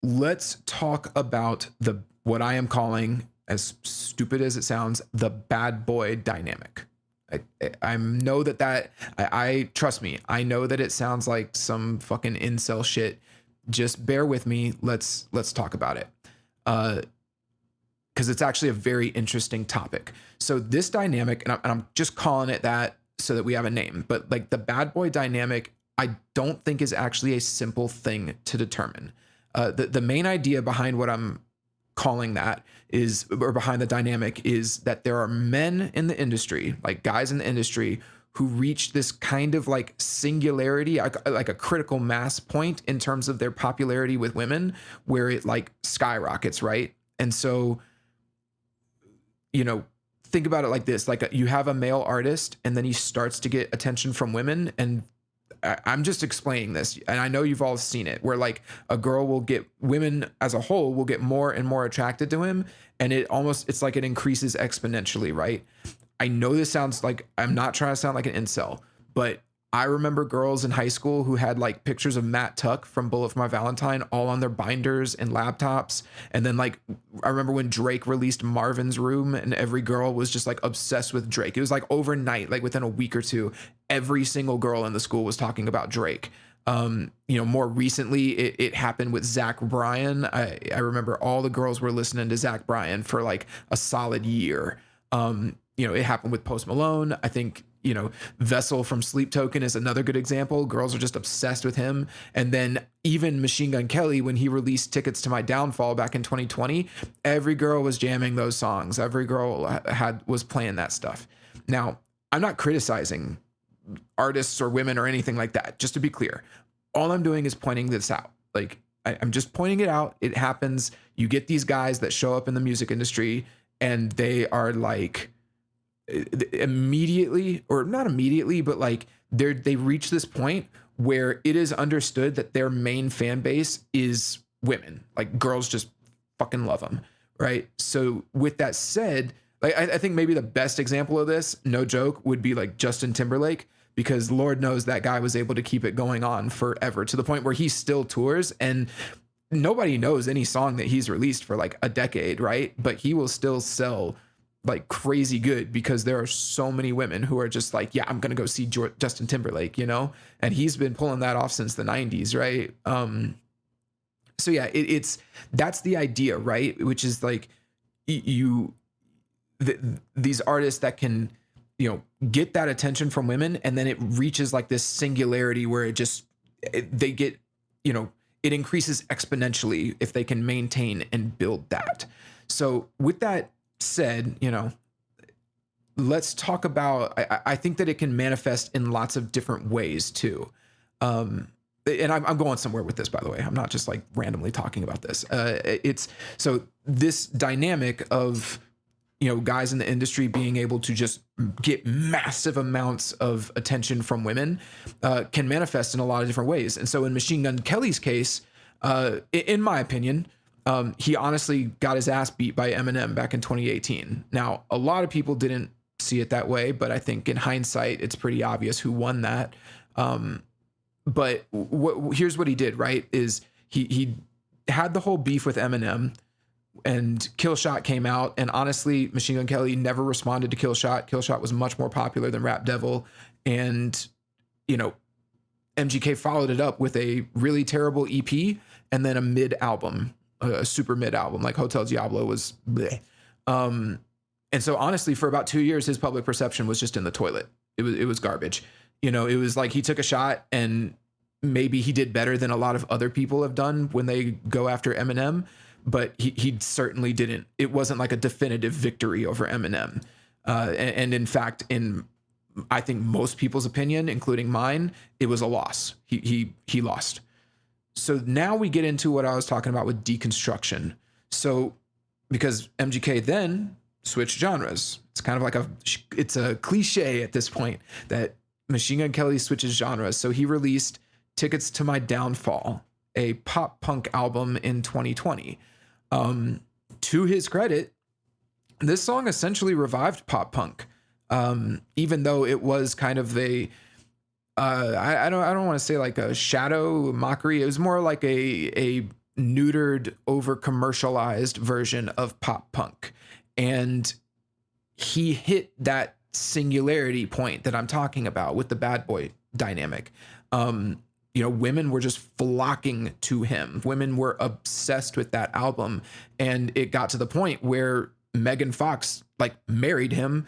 let's talk about what I am calling, as stupid as it sounds, the bad boy dynamic. I know I trust me. I know that it sounds like some fucking incel shit. Just bear with me. Let's talk about it. Because it's actually a very interesting topic. So this dynamic, and I'm just calling it that so that we have a name, but like the bad boy dynamic, I don't think is actually a simple thing to determine. The main idea behind what I'm calling that is, or behind the dynamic, is that there are men in the industry, like guys in the industry, who reach this kind of like singularity, like a critical mass point in terms of their popularity with women, where it like skyrockets, right? And so, think about it like this: like you have a male artist, and then he starts to get attention from women, and I'm just explaining this, and I know you've all seen it, where like a girl will get, women as a whole will get more and more attracted to him, and it's like it increases exponentially, right? I know this sounds like, I'm not trying to sound like an incel, but I remember girls in high school who had like pictures of Matt Tuck from Bullet for My Valentine all on their binders and laptops. And then like, I remember when Drake released Marvin's Room, and every girl was just like obsessed with Drake. It was like overnight, like within a week or two, every single girl in the school was talking about Drake. More recently, it happened with Zach Bryan. I remember all the girls were listening to Zach Bryan for like a solid year. It happened with Post Malone. I think, Vessel from Sleep Token is another good example. Girls are just obsessed with him. And then even Machine Gun Kelly, when he released Tickets to My Downfall back in 2020, every girl was jamming those songs. Every girl was playing that stuff. Now, I'm not criticizing artists or women or anything like that. Just to be clear, all I'm doing is pointing this out. Like, I'm just pointing it out. It happens. You get these guys that show up in the music industry, and they are like, immediately, or not immediately, but like they reach this point where it is understood that their main fan base is women. Like, girls just fucking love them, right? So with that said, like I think maybe the best example of this, no joke, would be like Justin Timberlake, because Lord knows that guy was able to keep it going on forever, to the point where he still tours, and nobody knows any song that he's released for like a decade, right? But he will still sell like crazy good, because there are so many women who are just like, yeah, I'm gonna go see Justin Timberlake, and he's been pulling that off since the 90s, right? So yeah, that's the idea, right? Which is like these artists that can get that attention from women, and then it reaches like this singularity where they get, it increases exponentially if they can maintain and build that. So with that said, let's talk about, I think that it can manifest in lots of different ways too. And I'm going somewhere with this, by the way. I'm not just like randomly talking about this. It's so this dynamic of, guys in the industry being able to just get massive amounts of attention from women can manifest in a lot of different ways. And so in Machine Gun Kelly's case, in my opinion, he honestly got his ass beat by Eminem back in 2018. Now, a lot of people didn't see it that way, but I think in hindsight, it's pretty obvious who won that. But here's what he did, right? Is he had the whole beef with Eminem, and Killshot came out, and honestly, Machine Gun Kelly never responded to Killshot. Killshot was much more popular than Rap Devil, and MGK followed it up with a really terrible EP and then a mid album. A super mid album, like Hotel Diablo was bleh. And so honestly, for about 2 years, his public perception was just in the toilet. It was garbage. It was like he took a shot, and maybe he did better than a lot of other people have done when they go after Eminem, but he certainly didn't. It wasn't like a definitive victory over Eminem. And in fact, in I think most people's opinion, including mine, it was a loss. He lost. So now we get into what I was talking about with deconstruction. So because MGK then switched genres, it's kind of like it's a cliche at this point that Machine Gun Kelly switches genres. So he released Tickets to My Downfall, a pop punk album in 2020. To his credit, this song essentially revived pop punk, even though it was kind of I don't want to say like a shadow mockery. It was more like a neutered, over commercialized version of pop punk. And he hit that singularity point that I'm talking about with the bad boy dynamic. Women were just flocking to him. Women were obsessed with that album. And it got to the point where Megan Fox like married him,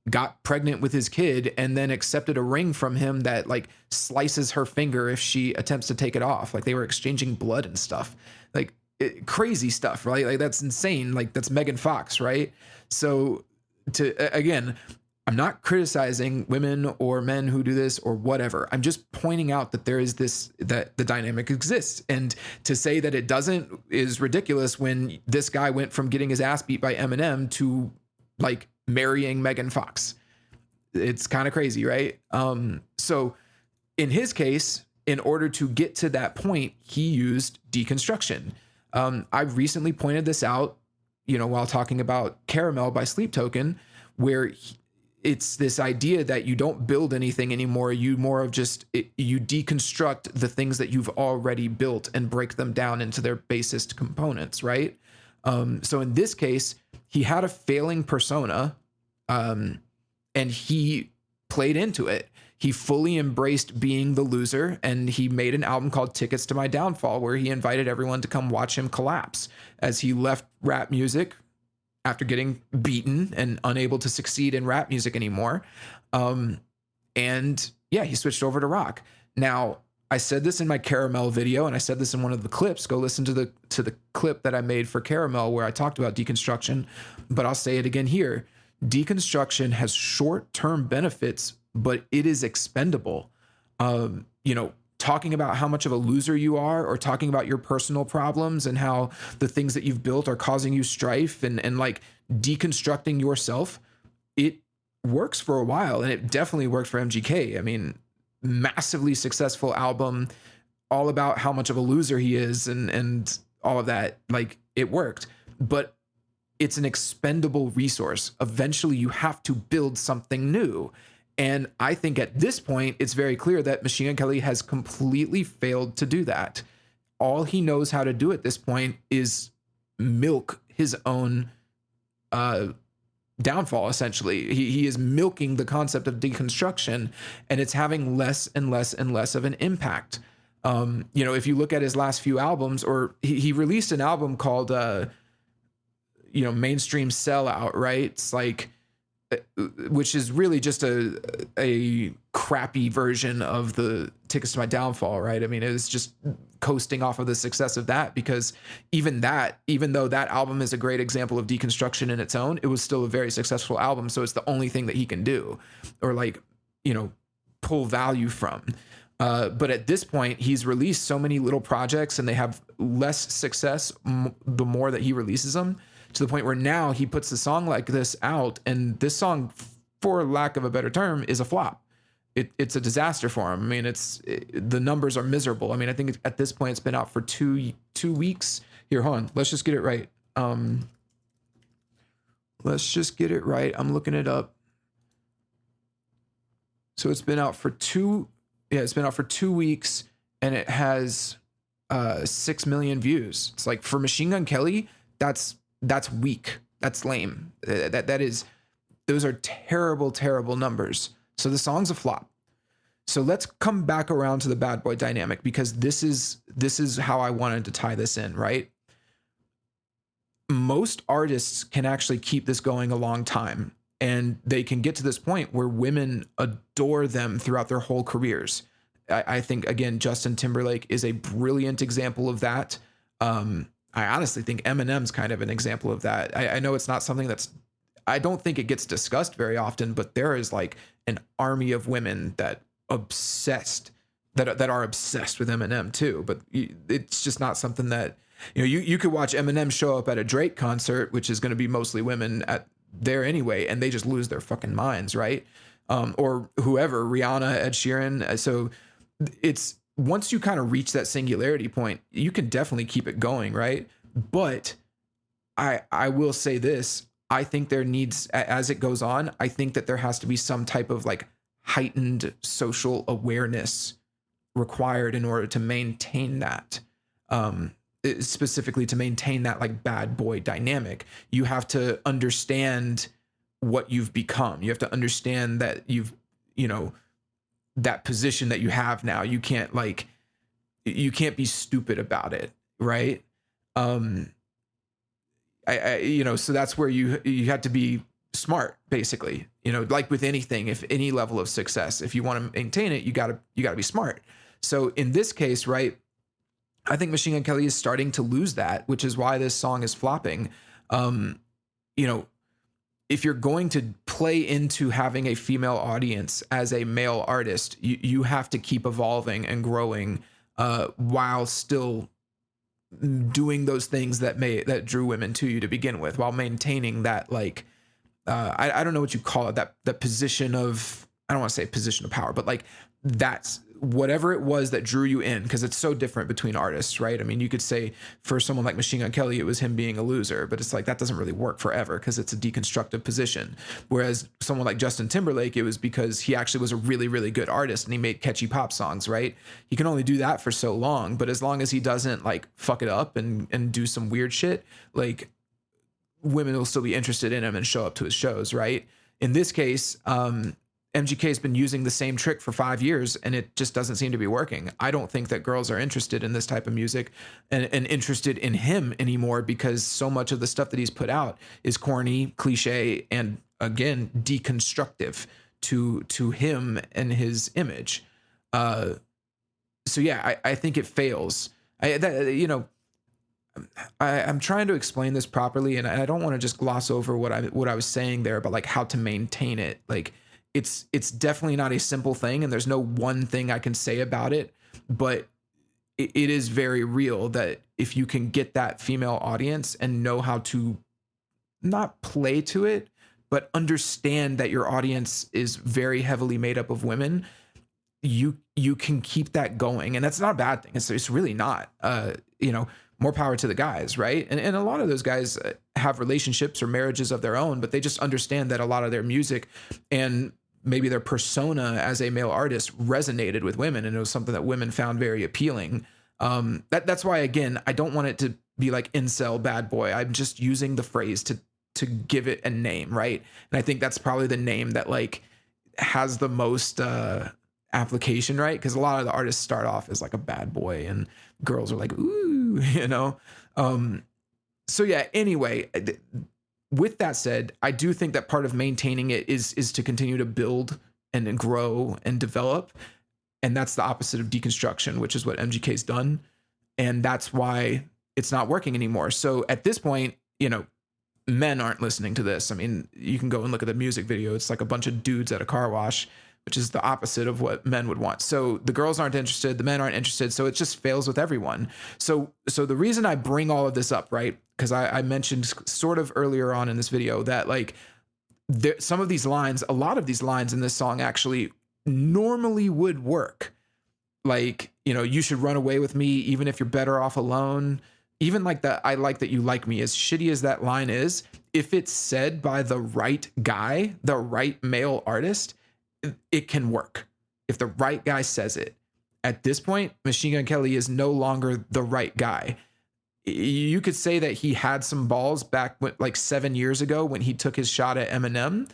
got pregnant with his kid, and then accepted a ring from him that like slices her finger if she attempts to take it off. Like they were exchanging blood and stuff, like crazy stuff, right? Like that's insane. Like that's Megan Fox, right? So again, I'm not criticizing women or men who do this or whatever. I'm just pointing out that there is that the dynamic exists. And to say that it doesn't is ridiculous when this guy went from getting his ass beat by Eminem to like marrying Megan Fox. It's kind of crazy, right? So in his case, in order to get to that point, he used deconstruction. I recently pointed this out, while talking about Caramel by Sleep Token, where it's this idea that you don't build anything anymore. You more of you deconstruct the things that you've already built and break them down into their basest components, right? So in this case, he had a failing persona, and he played into it. He fully embraced being the loser, and he made an album called Tickets to My Downfall, where he invited everyone to come watch him collapse as he left rap music after getting beaten and unable to succeed in rap music anymore. And yeah, he switched over to rock. Now, I said this in my Caramel video, and I said this in one of the clips. Go listen to the clip that I made for Caramel where I talked about deconstruction, but I'll say it again here. Deconstruction has short-term benefits, but it is expendable. Talking about how much of a loser you are, or talking about your personal problems and how the things that you've built are causing you strife, and like deconstructing yourself, it works for a while, and it definitely worked for MGK. I mean, massively successful album, all about how much of a loser he is and all of that. Like it worked, but it's an expendable resource. Eventually you have to build something new. And I think at this point, it's very clear that Machine Gun Kelly has completely failed to do that. All he knows how to do at this point is milk his own downfall, essentially. He is milking the concept of deconstruction, and it's having less and less and less of an impact. If you look at his last few albums, or he released an album called, Mainstream Sellout, right? It's like, which is really just a crappy version of the Tickets to My Downfall, right? I mean, it was just coasting off of the success of that, because even though that album is a great example of deconstruction in its own, it was still a very successful album. So it's the only thing that he can do, or pull value from. But at this point, he's released so many little projects, and they have less success the more that he releases them, to the point where now he puts a song like this out, and this song, for lack of a better term, is a flop. It's a disaster for him. I mean, the numbers are miserable. I mean, I think at this point it's been out for two weeks. Here, hold on. Let's just get it right. Let's just get it right. I'm looking it up. So it's been out for it's been out for 2 weeks, and it has 6 million views. It's like, for Machine Gun Kelly, that's weak. That's lame. Those are terrible, terrible numbers. So the song's a flop. So let's come back around to the bad boy dynamic, because this is how I wanted to tie this in, right? Most artists can actually keep this going a long time, and they can get to this point where women adore them throughout their whole careers. I think, again, Justin Timberlake is a brilliant example of that. I honestly think Eminem's kind of an example of that. I know it's not something I don't think it gets discussed very often, but there is like an army of women that are obsessed with Eminem too. But it's just not something that, you could watch Eminem show up at a Drake concert, which is going to be mostly women there anyway, and they just lose their fucking minds, right? Or whoever, Rihanna, Ed Sheeran. So it's, once you kind of reach that singularity point, you can definitely keep it going, right? But I will say this. I think there needs, as it goes on, I think that there has to be some type of like heightened social awareness required in order to maintain that. specifically to maintain that like bad boy dynamic. You have to understand what you've become. You have to understand that you've, you know, that position that you have now. You can't be stupid about it, right? Um, so that's where you have to be smart, basically. You know, like with anything, if any level of success, if you want to maintain it, you gotta be smart. So in this case, right, I think Machine Gun Kelly is starting to lose that, which is why this song is flopping. Um, you know, if you're going to play into having a female audience as a male artist, you have to keep evolving and growing while still doing those things that drew women to you to begin with, while maintaining that like I don't know what you call it, that position of, I don't want to say position of power, but like that's whatever it was that drew you in, because it's so different between artists, right? I mean, you could say for someone like Machine Gun Kelly, it was him being a loser, but it's like that doesn't really work forever because it's a deconstructive position. Whereas someone like Justin Timberlake, it was because he actually was a really, really good artist and he made catchy pop songs, right? He can only do that for so long, but as long as he doesn't like fuck it up and do some weird shit, like women will still be interested in him and show up to his shows, right? In this case, MGK has been using the same trick for 5 years and it just doesn't seem to be working. I don't think that girls are interested in this type of music and interested in him anymore, because so much of the stuff that he's put out is corny, cliche, and again, deconstructive to him and his image. So yeah, I think it fails. I'm trying to explain this properly, and I don't want to just gloss over what I was saying there about like how to maintain it. Like it's definitely not a simple thing, and there's no one thing I can say about it, but it is very real that if you can get that female audience and know how to not play to it, but understand that your audience is very heavily made up of women, you can keep that going. And that's not a bad thing. It's really not. More power to the guys, right? And a lot of those guys have relationships or marriages of their own, but they just understand that a lot of their music and maybe their persona as a male artist resonated with women, and it was something that women found very appealing. That's why, again, I don't want it to be like incel bad boy. I'm just using the phrase to give it a name, right? And I think that's probably the name that like has the most application, right? Because a lot of the artists start off as like a bad boy and girls are like, ooh, so yeah, anyway, with that said, I do think that part of maintaining it is to continue to build and grow and develop. And that's the opposite of deconstruction, which is what MGK's done. And that's why it's not working anymore. So at this point, men aren't listening to this. I mean, you can go and look at the music video. It's like a bunch of dudes at a car wash, which is the opposite of what men would want. So the girls aren't interested, the men aren't interested. So it just fails with everyone. So the reason I bring all of this up, right? Because I mentioned sort of earlier on in this video that like some of these lines, a lot of these lines in this song actually normally would work. Like, you should run away with me even if you're better off alone. Even like I like that you like me, as shitty as that line is, if it's said by the right guy, the right male artist, it can work. If the right guy says it. At this point, Machine Gun Kelly is no longer the right guy. You could say that he had some balls back like 7 years ago when he took his shot at Eminem,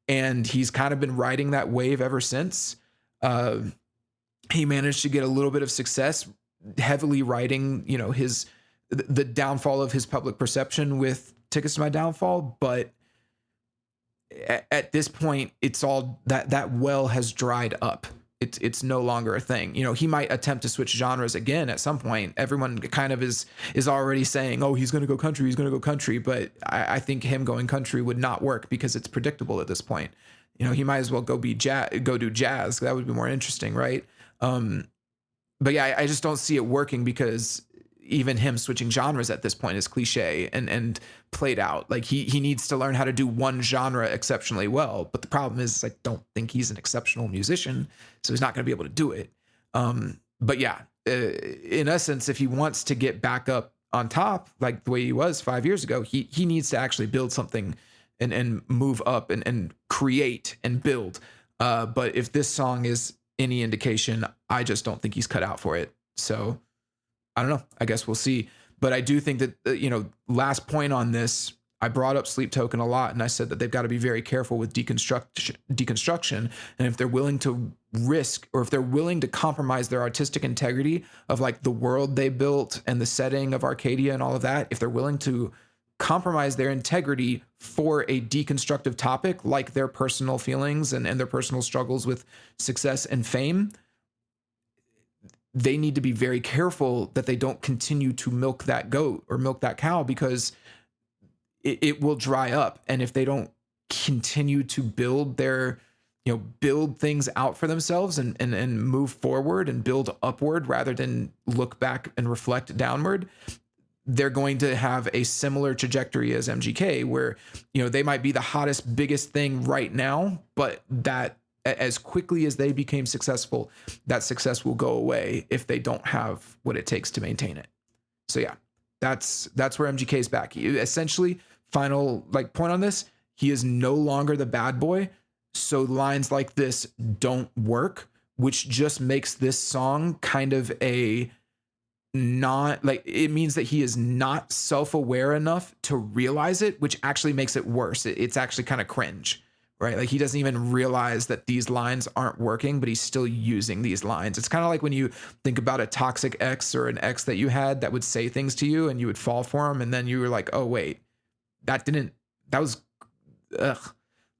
and he's kind of been riding that wave ever since. He managed to get a little bit of success, heavily riding, the downfall of his public perception with Tickets to My Downfall, but at this point, it's all that well has dried up. It's no longer a thing. He might attempt to switch genres again at some point. Everyone kind of is already saying, oh, he's going to go country. But I think him going country would not work because it's predictable at this point. He might as well go do jazz. That would be more interesting, right? But yeah, I just don't see it working, because even him switching genres at this point is cliche and played out. Like he needs to learn how to do one genre exceptionally well. But the problem is I don't think he's an exceptional musician, so he's not going to be able to do it. But yeah, in essence, if he wants to get back up on top, like the way he was 5 years ago, he needs to actually build something and move up and create and build. But if this song is any indication, I just don't think he's cut out for it. So I don't know. I guess we'll see. But I do think that, last point on this, I brought up Sleep Token a lot, and I said that they've got to be very careful with deconstruction. And if they're willing to risk, or if they're willing to compromise their artistic integrity of like the world they built and the setting of Arcadia and all of that, if they're willing to compromise their integrity for a deconstructive topic like their personal feelings and their personal struggles with success and fame, they need to be very careful that they don't continue to milk that goat or milk that cow, because it will dry up. And if they don't continue to build their, build things out for themselves and move forward and build upward rather than look back and reflect downward, they're going to have a similar trajectory as MGK, where, they might be the hottest, biggest thing right now, but that as quickly as they became successful, that success will go away if they don't have what it takes to maintain it. So yeah, that's where MGK's back. He, essentially, final like point on this, he is no longer the bad boy. So lines like this don't work, which just makes this song kind of a not like, it means that he is not self-aware enough to realize it, which actually makes it worse. It's actually kind of cringe, right? Like he doesn't even realize that these lines aren't working, but he's still using these lines. It's kind of like when you think about a toxic ex or an ex that you had that would say things to you and you would fall for him. And then you were like, oh wait, that was, ugh.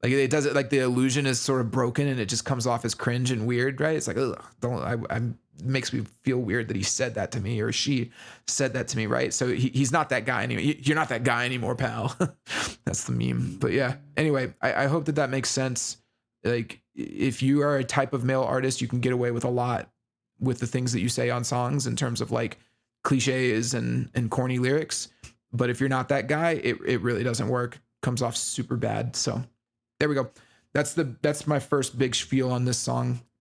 Like it does it, like the illusion is sort of broken and it just comes off as cringe and weird, right? It's like, ugh, makes me feel weird that he said that to me or she said that to me, right? So he's not that guy anymore. You're not that guy anymore, pal. That's the meme. But yeah, anyway, I hope that makes sense. Like if you are a type of male artist, you can get away with a lot with the things that you say on songs in terms of like cliches and corny lyrics. But if you're not that guy, it really doesn't work. Comes off super bad. So there we go. That's my first big spiel on this song.